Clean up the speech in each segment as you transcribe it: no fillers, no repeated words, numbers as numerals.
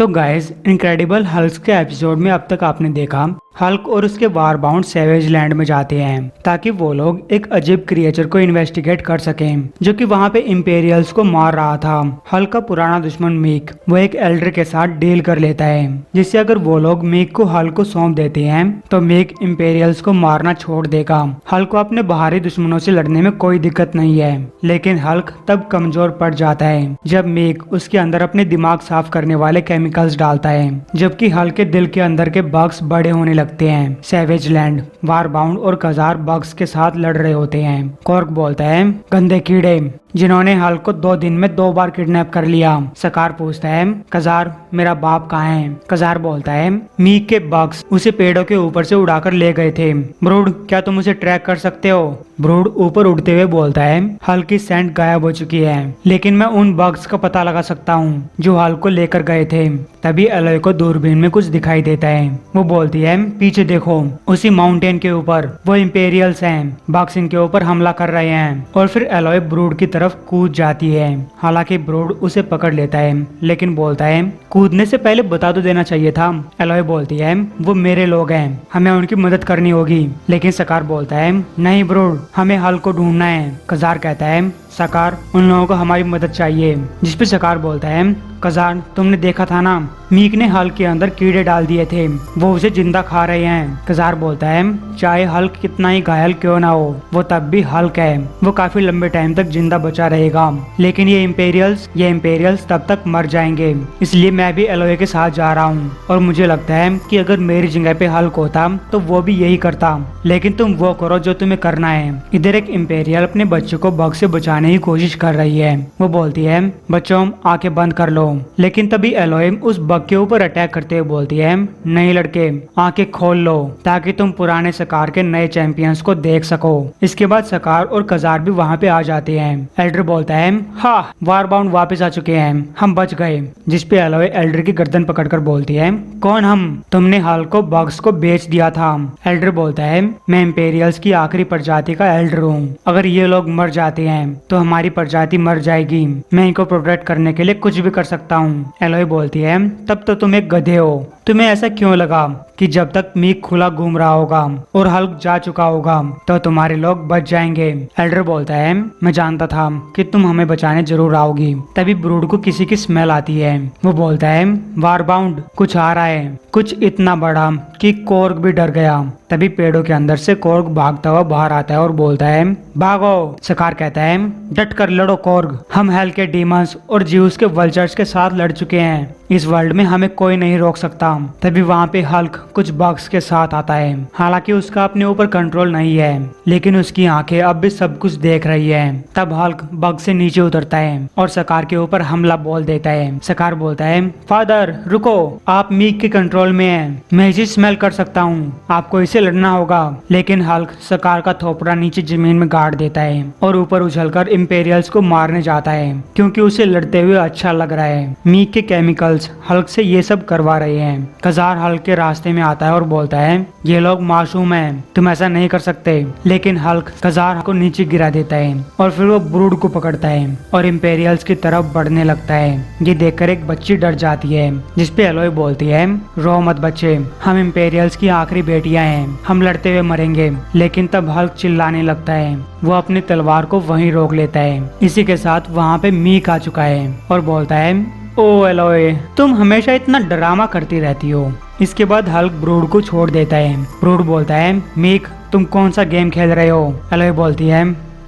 तो guys, incredible Hulk के episode में अब तक आपने देखा हल्क और उसके वारबाउंड सेवेज लैंड में जाते हैं ताकि वो लोग एक अजीब क्रिएचर को इन्वेस्टिगेट कर सकें जो कि वहाँ पे इंपेरियल्स को मार रहा था। हल्क का पुराना दुश्मन मीक वो एक एल्डर के साथ डील कर लेता है जिससे अगर वो लोग मीक को हल्क को सौंप देते हैं तो मीक इंपेरियल्स को मारना छोड़ देगा। हल्क को अपने बाहरी दुश्मनों से लड़ने में कोई दिक्कत नहीं है, लेकिन हल्क तब कमजोर पड़ जाता है जब मीक उसके अंदर अपने दिमाग साफ करने वाले केमिकल्स डालता है, जबकि हल्क के दिल के अंदर के बग्स बड़े होने लगते हैं। सेवेज लैंड, वारबाउंड और कजार बग्स के साथ लड़ रहे होते हैं। कॉर्क बोलता है, गंदे कीड़े जिन्होंने हल्क को 2 दिन में 2 बार किडनैप कर लिया। सकार पूछता है, कजार मेरा बाप कहाँ है? कजार बोलता है, मीक के बग्स उसे पेड़ों के ऊपर से उड़ाकर ले गए थे। ब्रूड, क्या तुम उसे ट्रैक कर सकते हो? ब्रूड ऊपर उड़ते हुए बोलता है, हल्क की सेंट गायब हो चुकी है, लेकिन मैं उन बग्स का पता लगा सकता हूँ जो हल्क को लेकर गए थे। तभी एलोय को दूरबीन में कुछ दिखाई देता है। वो बोलती है, पीछे देखो, उसी माउंटेन के ऊपर वो इंपेरियल्स हैं, बग्स इनके ऊपर हमला कर रहे हैं। और फिर एलोय ब्रूड की तरफ कूद जाती है। हालांकि ब्रूड उसे पकड़ लेता है, लेकिन बोलता है, कूदने से पहले बता तो देना चाहिए था। एलोय बोलती है, वो मेरे लोग हैं, हमें उनकी मदद करनी होगी। लेकिन सकार बोलता है, नहीं ब्रूड, हमें हल्क को ढूंढना है। कजार कहता है, सकार, उन लोगों को हमारी मदद चाहिए। जिस पे सकार बोलता है, कजार, तुमने देखा था ना, मीक ने हल्क के अंदर कीड़े डाल दिए थे, वो उसे जिंदा खा रहे हैं। कजार बोलता है, चाहे हल्क कितना ही घायल क्यों ना हो, वो तब भी हल्क है, वो काफी लंबे टाइम तक जिंदा बचा रहेगा। लेकिन ये इंपेरियल्स तब तक मर जाएंगे, इसलिए मैं भी एलोय के साथ जा रहा हूँ। और मुझे लगता है कि अगर मेरी जगह पे हल्क होता तो वो भी यही करता। लेकिन तुम वो करो जो तुम्हें करना है। इधर एक इंपेरियल अपने बच्चे को बग से बचाने की कोशिश कर रही है। वो बोलती है, बच्चों आंखें बंद कर लो। लेकिन तभी एलोय उस बग के ऊपर अटैक करते हुए बोलती है, नहीं लड़के, आंखें खोल लो ताकि तुम पुराने सकार के नए चैंपियंस को देख सको। इसके बाद सकार और कजार भी वहाँ पे आ जाते हैं। एल्डर बोलता है, हाँ, वारबाउंड वापस आ चुके हैं, हम बच गए। जिस पे एलोय एल्डर की गर्दन पकड़कर बोलती है, कौन हम? तुमने हल्क को बग्स को बेच दिया था। एल्डर बोलता है, मैं इंपेरियल्स की आखिरी प्रजाति का एल्डर हूँ, अगर ये लोग मर जाते हैं तो हमारी प्रजाति मर जाएगी। मैं इनको प्रोटेक्ट करने के लिए कुछ भी कर सकता हूँ। एलोय बोलती है, तब तो तुम एक गधे हो। तुम्हें ऐसा क्यों लगा कि जब तक मीक खुला घूम रहा होगा और हल्क जा चुका होगा तो तुम्हारे लोग बच जाएंगे? एल्डर बोलता है, मैं जानता था कि तुम हमें बचाने जरूर आओगी। तभी ब्रूड को किसी की स्मेल आती है। वो बोलता है, वारबाउंड, कुछ आ रहा है, कुछ इतना बड़ा कि कॉर्क भी डर गया। तभी पेड़ों के अंदर से कॉर्क भागता हुआ बाहर आता है और बोलता है, भागो। सकार कहता है, डट कर लड़ो कॉर्क, हम हेल के डीमंस और ज्यूस के वल्चर्स के साथ लड़ चुके हैं, इस वर्ल्ड में हमें कोई नहीं रोक सकता। तभी वहाँ पे हल्क कुछ बग्स के साथ आता है। हालांकि उसका अपने ऊपर कंट्रोल नहीं है, लेकिन उसकी आंखें अब भी सब कुछ देख रही है। तब हल्क बग से नीचे उतरता है और सकार के ऊपर हमला बोल देता है। सकार बोलता है, फादर रुको, आप मीक के कंट्रोल में हैं, मैं इसे स्मेल कर सकता हूँ, आपको इसे लड़ना होगा। लेकिन हल्क सकार का थोपड़ा नीचे जमीन में गाड़ देता है और ऊपर उछलकर इंपेरियल्स को मारने जाता है, क्योंकि उसे लड़ते हुए अच्छा लग रहा है। मीक के केमिकल्स हल्क से ये सब करवा रहे हैं। कजार हल्क के रास्ते में आता है और बोलता है, ये लोग मासूम हैं, तुम ऐसा नहीं कर सकते। लेकिन हल्क कजार को नीचे गिरा देता है और फिर वो ब्रूड को पकड़ता है और इंपेरियल्स की तरफ बढ़ने लगता है। ये देखकर एक बच्ची डर जाती है, जिसपे एलोय बोलती है, रो मत बच्चे, हम इंपेरियल्स की आखिरी बेटियां हैं, हम लड़ते हुए मरेंगे। लेकिन तब हल्क चिल्लाने लगता है। वो अपनी तलवार को वहीं रोक लेता है। इसी के साथ वहाँ पे मीक आ चुका है और बोलता है, ओ एलोय, तुम हमेशा इतना ड्रामा करती रहती हो। इसके बाद हल्क ब्रूड को छोड़ देता है। ब्रूड बोलता है, मीक, तुम कौन सा गेम खेल रहे हो? एलोय बोलती है,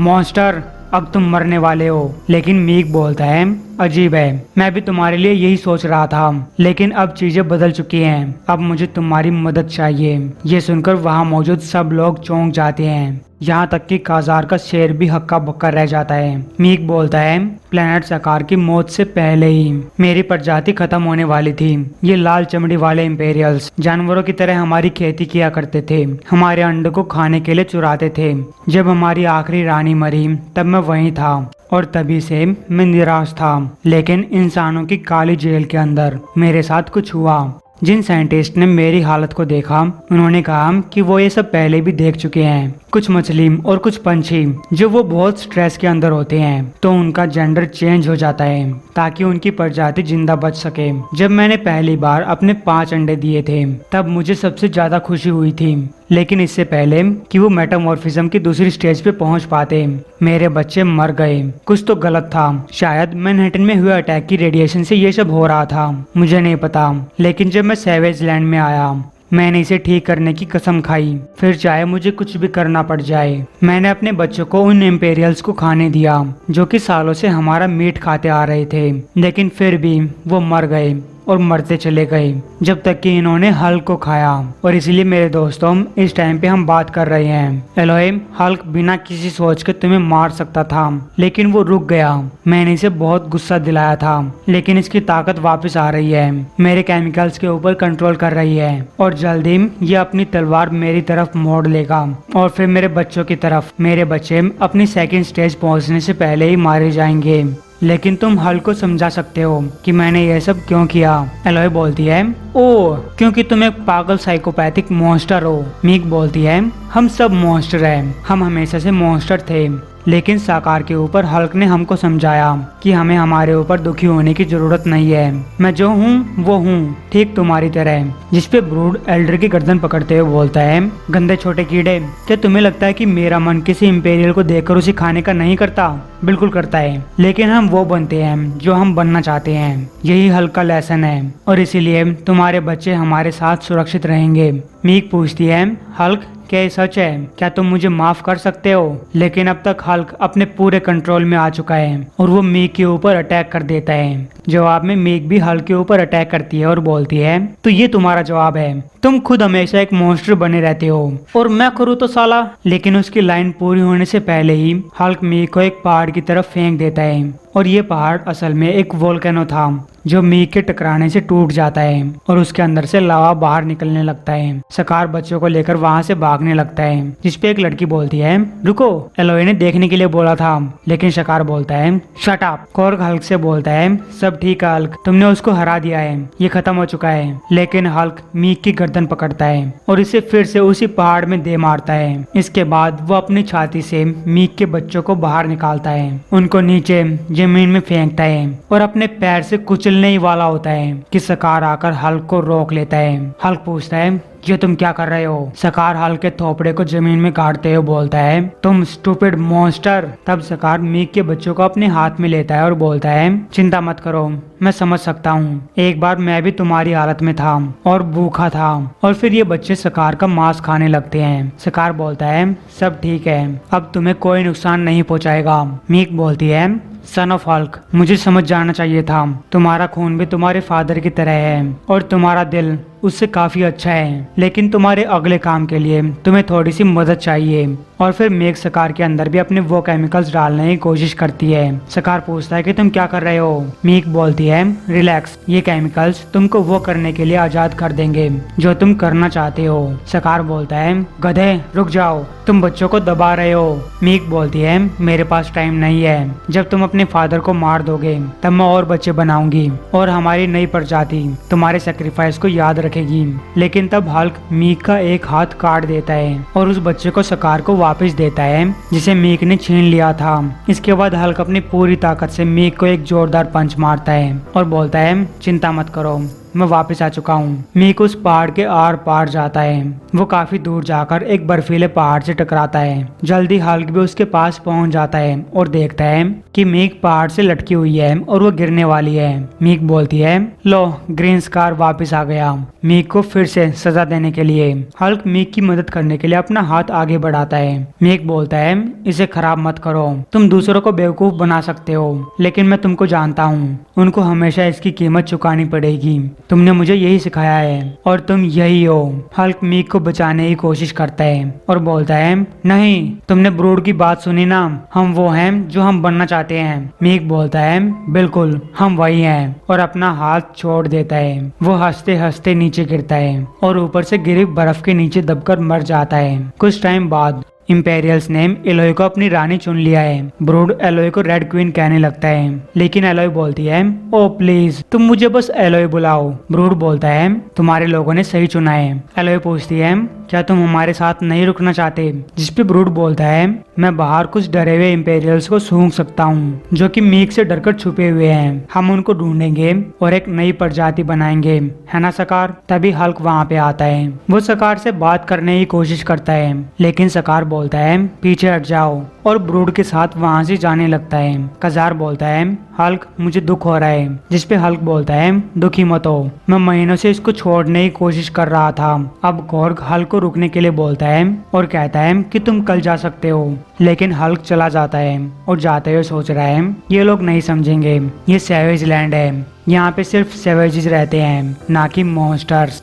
मॉन्स्टर, अब तुम मरने वाले हो। लेकिन मीक बोलता है, अजीब है, मैं भी तुम्हारे लिए यही सोच रहा था, लेकिन अब चीजें बदल चुकी हैं, अब मुझे तुम्हारी मदद चाहिए। ये सुनकर वहाँ मौजूद सब लोग चौंक जाते हैं, यहाँ तक कि काजार का शेर भी हक्का बक्का रह जाता है। मीक बोलता है, प्लेनेट सकार की मौत से पहले ही मेरी प्रजाति खत्म होने वाली थी। ये लाल चमड़ी वाले इंपेरियल्स जानवरों की तरह हमारी खेती किया करते थे, हमारे अंडों को खाने के लिए चुराते थे। जब हमारी आखिरी रानी मरी तब मैं वहीं था और तभी से मैं निराश था। लेकिन इंसानों की काली जेल के अंदर मेरे साथ कुछ हुआ जिन साइंटिस्ट ने मेरी हालत को देखा उन्होंने कहा कि वो ये सब पहले भी देख चुके हैं। कुछ मछली और कुछ पंछी जो वो बहुत स्ट्रेस के अंदर होते हैं तो उनका जेंडर चेंज हो जाता है ताकि उनकी प्रजाति जिंदा बच सके। जब मैंने पहली बार अपने 5 अंडे दिए थे तब मुझे सबसे ज्यादा खुशी हुई थी, लेकिन इससे पहले कि वो मेटामॉर्फिज्म की दूसरी स्टेज पे पहुंच पाते मेरे बच्चे मर गए। कुछ तो गलत था, शायद मैनहट्टन में हुए अटैक की रेडिएशन से ये सब हो रहा था, मुझे नहीं पता। लेकिन जब मैं सैवेज लैंड में आया मैंने इसे ठीक करने की कसम खाई, फिर चाहे मुझे कुछ भी करना पड़ जाए। मैंने अपने बच्चों को उन इम्पेरियल्स को खाने दिया जो कि सालों से हमारा मीट खाते आ रहे थे, लेकिन फिर भी वो मर गए और मरते चले गए जब तक कि इन्होंने हल्क को खाया। और इसलिए मेरे दोस्तों इस टाइम पे हम बात कर रहे हैं। एलोए, हल्क बिना किसी सोच के तुम्हें मार सकता था लेकिन वो रुक गया। मैंने इसे बहुत गुस्सा दिलाया था लेकिन इसकी ताकत वापस आ रही है, मेरे केमिकल्स के ऊपर कंट्रोल कर रही है और जल्दी ये अपनी तलवार मेरी तरफ मोड़ लेगा और फिर मेरे बच्चों की तरफ। मेरे बच्चे अपनी सेकंड स्टेज पहुंचने से पहले ही मारे जाएंगे। लेकिन तुम हल्क को समझा सकते हो कि मैंने यह सब क्यों किया? एलोय बोलती है, ओ क्योंकि तुम एक पागल साइकोपैथिक मॉन्स्टर हो। मीक बोलती है, हम सब मॉन्स्टर हैं, हम हमेशा से मॉन्स्टर थे, लेकिन साकार के ऊपर हल्क ने हमको समझाया कि हमें हमारे ऊपर दुखी होने की जरूरत नहीं है। मैं जो हूँ वो हूँ, ठीक तुम्हारी तरह। जिसपे ब्रूड एल्डर की गर्दन पकड़ते हुए बोलता है, गंदे छोटे कीड़े, क्या तुम्हें लगता है कि मेरा मन किसी इंपेरियल को देखकर उसे खाने का नहीं करता? बिल्कुल करता है, लेकिन हम वो बनते हैं जो हम बनना चाहते हैं। यही हल्क का लेसन है और इसीलिए तुम्हारे बच्चे हमारे साथ सुरक्षित रहेंगे। मीक पूछती है, हल्क क्या ये सच है? क्या तुम मुझे माफ कर सकते हो? लेकिन अब तक हल्क अपने पूरे कंट्रोल में आ चुका है और वो मीक के ऊपर अटैक कर देता है। जवाब में मीक भी हल्क के ऊपर अटैक करती है और बोलती है, तो ये तुम्हारा जवाब है? तुम खुद हमेशा एक मॉन्स्टर बने रहते हो और मैं करूँ तो साला। लेकिन उसकी लाइन पूरी होने से पहले ही हल्क मीक को एक पहाड़ की तरफ फेंक देता है और ये पहाड़ असल में एक वोल्केनो था जो मीक के टकराने से टूट जाता है और उसके अंदर से लावा बाहर निकलने लगता है। सकार बच्चों को लेकर वहाँ से भागने लगता है, जिसपे एक लड़की बोलती है, रुको, एलोय ने देखने के लिए बोला था। लेकिन शकार बोलता है, शट अप। कॉर्ग हल्क से बोलता है, सब ठीक है हल्क, तुमने उसको हरा दिया है, ये खत्म हो चुका है। लेकिन हल्क मीक की गर्दन पकड़ता है और इसे फिर से उसी पहाड़ में दे मारता है। इसके बाद वो अपनी छाती से मीक के बच्चों को बाहर निकालता है, उनको नीचे जमीन में फेंकता है और अपने पैर से कुचलने ही वाला होता है कि सकार आकर हल्क को रोक लेता है। हल्क पूछता है, ये तुम क्या कर रहे हो? सकार हल्क के थोपड़े को जमीन में गाड़ते हुए बोलता है, तुम स्टूपिड मॉन्स्टर। तब सकार मीक के बच्चों को अपने हाथ में लेता है और बोलता है, चिंता मत करो, मैं समझ सकता हूँ, एक बार मैं भी तुम्हारी हालत में था और भूखा था। और फिर ये बच्चे सकार का मांस खाने लगते हैं। सकार बोलता है, सब ठीक है, अब तुम्हें कोई नुकसान नहीं पहुँचाएगा। मीक बोलती है, सन ऑफ हल्क, मुझे समझ जाना चाहिए था, तुम्हारा खून भी तुम्हारे फादर की तरह है और तुम्हारा दिल उससे काफी अच्छा है, लेकिन तुम्हारे अगले काम के लिए तुम्हें थोड़ी सी मदद चाहिए। और फिर मेघ सकार के अंदर भी अपने वो केमिकल्स डालने की कोशिश करती है। सकार पूछता है कि तुम क्या कर रहे हो? मीक बोलती है, रिलैक्स, ये केमिकल्स तुमको वो करने के लिए आजाद कर देंगे जो तुम करना चाहते हो। सकार बोलता है, गधे रुक जाओ, तुम बच्चों को दबा रहे हो। मीक बोलती है, मेरे पास टाइम नहीं है, जब तुम अपने फादर को मार दोगे तब मैं और बच्चे बनाऊंगी और हमारी नई प्रजाति तुम्हारे सेक्रीफाइस को याद रखेगी। लेकिन तब हल्क मीक का एक हाथ काट देता है और उस बच्चे को सकार को वापस देता है जिसे मीक ने छीन लिया था। इसके बाद हल्क अपनी पूरी ताकत से मीक को एक जोरदार पंच मारता है और बोलता है, चिंता मत करो, मैं वापस आ चुका हूँ। मीक उस पहाड़ के आर पार जाता है। वो काफी दूर जाकर एक बर्फीले पहाड़ से टकराता है। जल्दी हल्क भी उसके पास पहुंच जाता है और देखता है कि मीक पहाड़ से लटकी हुई है और वो गिरने वाली है। मीक बोलती है, लो, ग्रीन स्कार वापस आ गया। मीक को फिर से सजा देने के लिए हल्क मीक की मदद करने के लिए अपना हाथ आगे बढ़ाता है। मीक बोलता है, इसे खराब मत करो, तुम दूसरों को बेवकूफ बना सकते हो, लेकिन मैं तुमको जानता हूँ, उनको हमेशा इसकी कीमत चुकानी पड़ेगी। तुमने मुझे यही सिखाया है और तुम यही हो। हल्क मीक को बचाने की कोशिश करता है और बोलता है, नहीं, तुमने ब्रूड की बात सुनी ना, हम वो हैं जो हम बनना चाहते हैं। मीक बोलता है, बिल्कुल, हम वही हैं, और अपना हाथ छोड़ देता है। वो हंसते हंसते नीचे गिरता है और ऊपर से गिरी बर्फ के नीचे दबकर मर जाता है। कुछ टाइम बाद इंपेरियल्स ने एलोय को अपनी रानी चुन लिया है। ब्रूड एलोय को रेड क्वीन कहने लगता है, लेकिन एलोय बोलती है, ओ प्लीज तुम मुझे बस एलोय बुलाओ। ब्रूड बोलता है, तुम्हारे लोगों ने सही चुना है। एलोय पूछती है, क्या तुम हमारे साथ नहीं रुकना चाहते? जिसपे ब्रूड बोलता है, मैं बाहर कुछ डरे हुए इंपेरियल्स को सूंघ सकता हूँ जो कि मीक से डरकर छुपे हुए हैं। हम उनको ढूंढेंगे और एक नई प्रजाति बनाएंगे, है ना सकार? तभी हल्क वहाँ पे आता है। वो सकार से बात करने की कोशिश करता है, लेकिन सकार बोलता है, पीछे हट जाओ, और ब्रूड के साथ वहाँ से जाने लगता है। कजार बोलता है, हल्क मुझे दुख हो रहा है। जिसपे हल्क बोलता है, दुखी मत हो, मैं महीनों से इसको छोड़ने की कोशिश कर रहा था। अब गॉर्ग हल्क को रुकने के लिए बोलता है और कहता है कि तुम कल जा सकते हो, लेकिन हल्क चला जाता है और जाते हुए सोच रहा है, ये लोग नहीं समझेंगे, ये सैवेज लैंड है, यहाँ पे सिर्फ सैवेजेस रहते हैं, ना कि मॉन्स्टर्स।